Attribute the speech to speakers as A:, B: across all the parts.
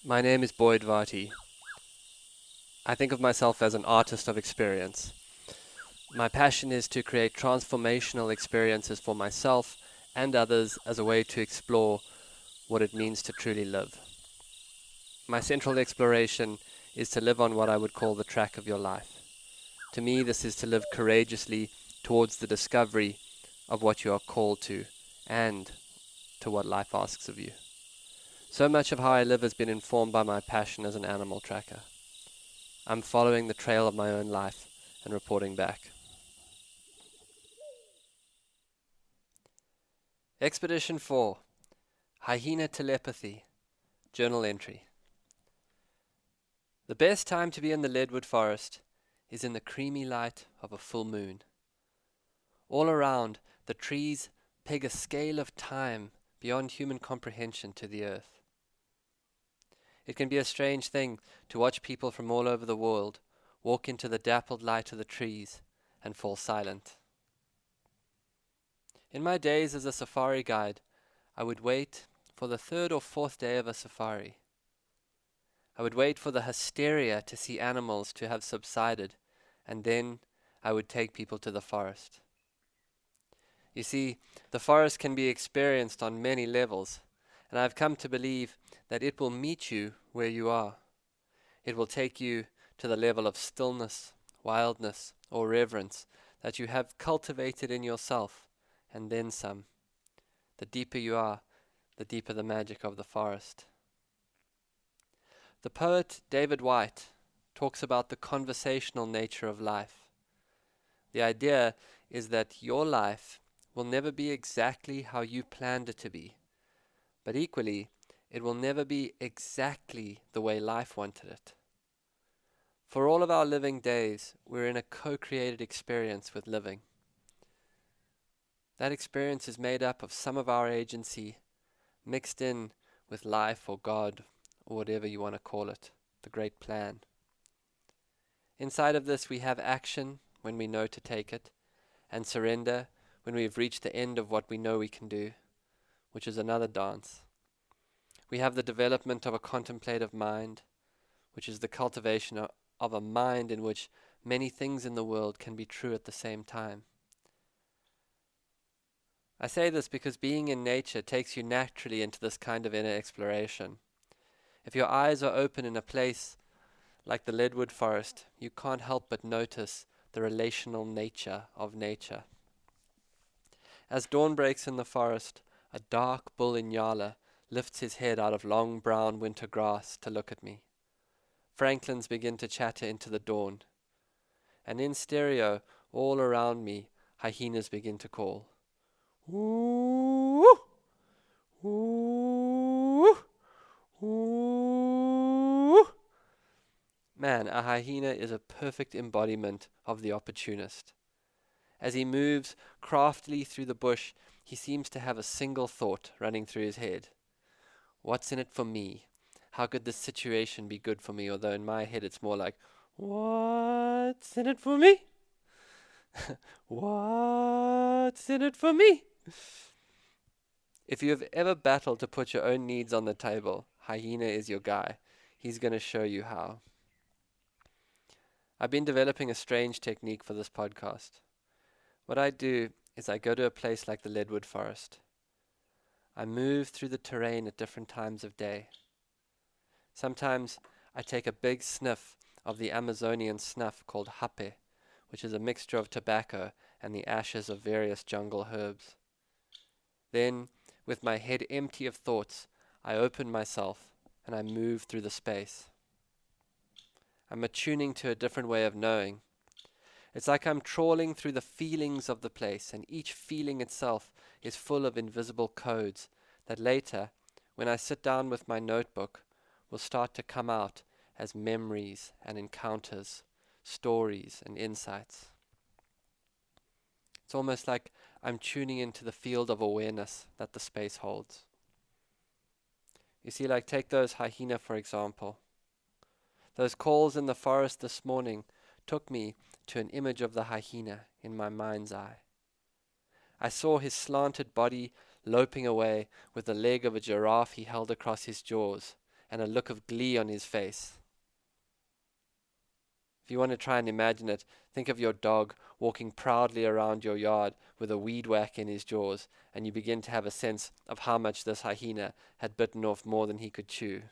A: My name is Boyd Varty. I think of myself as an artist of experience. My passion is to create transformational experiences for myself and others as a way to explore what it means to truly live. My central exploration is to live on what I would call the track of your life. To me, this is to live courageously towards the discovery of what you are called to and to what life asks of you. So much of how I live has been informed by my passion as an animal tracker. I'm following the trail of my own life and reporting back. Expedition 4. Hyena Telepathy. Journal entry. The best time to be in the leadwood forest is in the creamy light of a full moon. All around, the trees peg a scale of time beyond human comprehension to the earth. It can be a strange thing to watch people from all over the world walk into the dappled light of the trees and fall silent. In my days as a safari guide, I would wait for the third or fourth day of a safari. I would wait for the hysteria to see animals to have subsided, and then I would take people to the forest. You see, the forest can be experienced on many levels, and I've come to believe that it will meet you where you are. It will take you to the level of stillness, wildness, or reverence that you have cultivated in yourself, and then some. The deeper you are, the deeper the magic of the forest. The poet David Whyte talks about the conversational nature of life. The idea is that your life will never be exactly how you planned it to be, but equally, it will never be exactly the way life wanted it. For all of our living days, we're in a co-created experience with living. That experience is made up of some of our agency mixed in with life or God or whatever you want to call it, the great plan. Inside of this we have action when we know to take it, and surrender when we've reached the end of what we know we can do, which is another dance. We have the development of a contemplative mind, which is the cultivation of a mind in which many things in the world can be true at the same time. I say this because being in nature takes you naturally into this kind of inner exploration. If your eyes are open in a place like the leadwood forest, you can't help but notice the relational nature of nature. As dawn breaks in the forest, a dark bull in Yala lifts his head out of long brown winter grass to look at me. Franklins begin to chatter into the dawn, and in stereo, all around me, hyenas begin to call. Ooh, ooh, ooh. Man, a hyena is a perfect embodiment of the opportunist. As he moves craftily through the bush, he seems to have a single thought running through his head. What's in it for me? How could this situation be good for me? Although in my head it's more like, what's in it for me? What's in it for me? If you have ever battled to put your own needs on the table, Hyena is your guy. He's going to show you how. I've been developing a strange technique for this podcast. What I do is I go to a place like the leadwood forest. I move through the terrain at different times of day. Sometimes I take a big sniff of the Amazonian snuff called hape, which is a mixture of tobacco and the ashes of various jungle herbs. Then, with my head empty of thoughts, I open myself and I move through the space. I'm attuning to a different way of knowing. It's like I'm trawling through the feelings of the place, and each feeling itself is full of invisible codes that later, when I sit down with my notebook, will start to come out as memories and encounters, stories and insights. It's almost like I'm tuning into the field of awareness that the space holds. You see, like take those hyena for example. Those calls in the forest this morning took me to an image of the hyena in my mind's eye. I saw his slanted body loping away with the leg of a giraffe he held across his jaws, and a look of glee on his face. If you want to try and imagine it, think of your dog walking proudly around your yard with a weed whack in his jaws, and you begin to have a sense of how much this hyena had bitten off more than he could chew.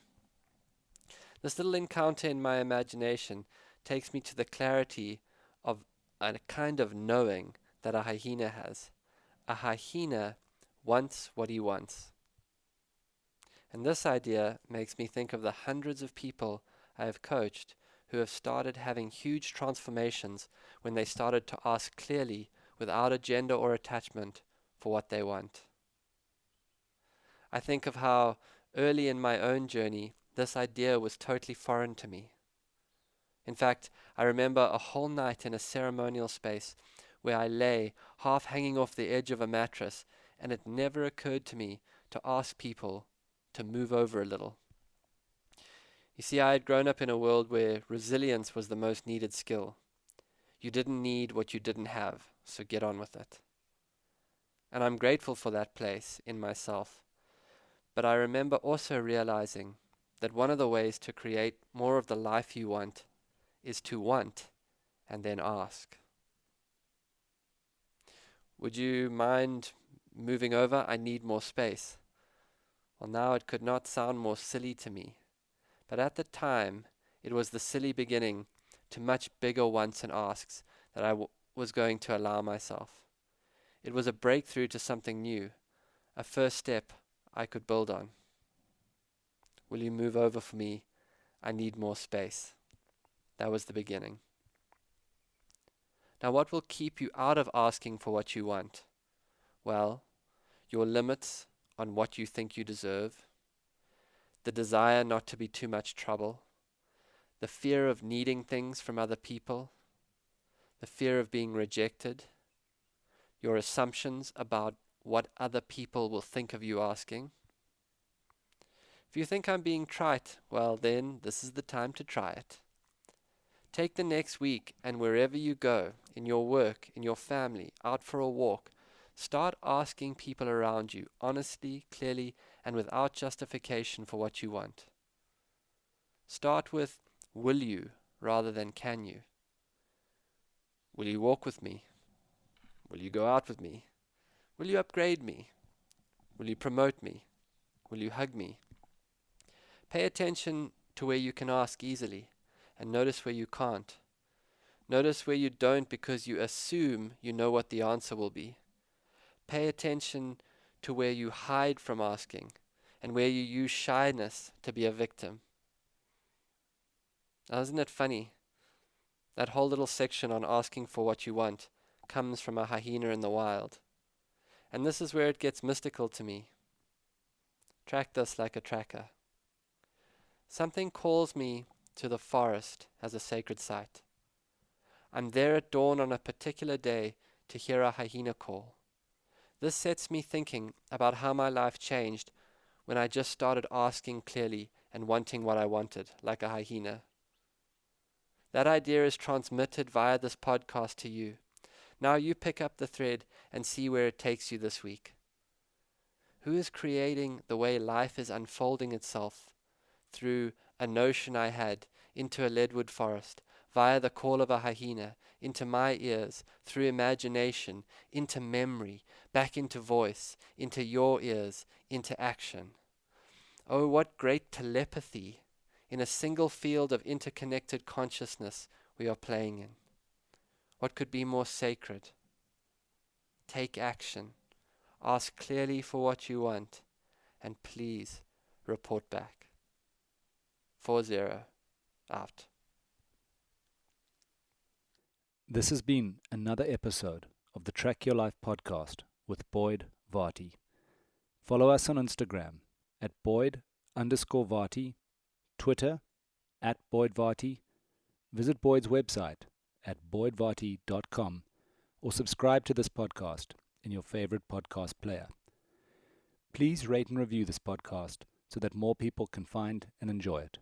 A: This little encounter in my imagination takes me to the clarity of a kind of knowing that a hyena has. A hyena wants what he wants. And this idea makes me think of the hundreds of people I have coached who have started having huge transformations when they started to ask clearly, without agenda or attachment, for what they want. I think of how early in my own journey this idea was totally foreign to me. In fact, I remember a whole night in a ceremonial space where I lay half hanging off the edge of a mattress, and it never occurred to me to ask people to move over a little. You see, I had grown up in a world where resilience was the most needed skill. You didn't need what you didn't have, so get on with it. And I'm grateful for that place in myself. But I remember also realizing that one of the ways to create more of the life you want is to want and then ask. Would you mind moving over? I need more space. Well, now it could not sound more silly to me. But at the time, it was the silly beginning to much bigger wants and asks that I was going to allow myself. It was a breakthrough to something new, a first step I could build on. Will you move over for me? I need more space. That was the beginning. Now, what will keep you out of asking for what you want? Well, your limits on what you think you deserve, the desire not to be too much trouble, the fear of needing things from other people, the fear of being rejected, your assumptions about what other people will think of you asking. If you think I'm being trite, well then, this is the time to try it. Take the next week, and wherever you go, in your work, in your family, out for a walk, start asking people around you honestly, clearly, and without justification for what you want. Start with, will you, rather than can you. Will you walk with me? Will you go out with me? Will you upgrade me? Will you promote me? Will you hug me? Pay attention to where you can ask easily, and notice where you can't. Notice where you don't because you assume you know what the answer will be. Pay attention to where you hide from asking, and where you use shyness to be a victim. Now, isn't it funny? That whole little section on asking for what you want comes from a hyena in the wild. And this is where it gets mystical to me. Track this like a tracker. Something calls me to the forest as a sacred site. I'm there at dawn on a particular day to hear a hyena call. This sets me thinking about how my life changed when I just started asking clearly and wanting what I wanted, like a hyena. That idea is transmitted via this podcast to you. Now you pick up the thread and see where it takes you this week. Who is creating the way life is unfolding itself through a notion I had into a leadwood forest, via the call of a hyena, into my ears, through imagination, into memory, back into voice, into your ears, into action? Oh, what great telepathy in a single field of interconnected consciousness we are playing in. What could be more sacred? Take action. Ask clearly for what you want, and please report back. 4-0, out.
B: This has been another episode of the Track Your Life podcast with Boyd Varty. Follow us on Instagram at Boyd_Varty, Twitter at Boyd Varty. Visit Boyd's website at boydvarty.com or subscribe to this podcast in your favorite podcast player. Please rate and review this podcast so that more people can find and enjoy it.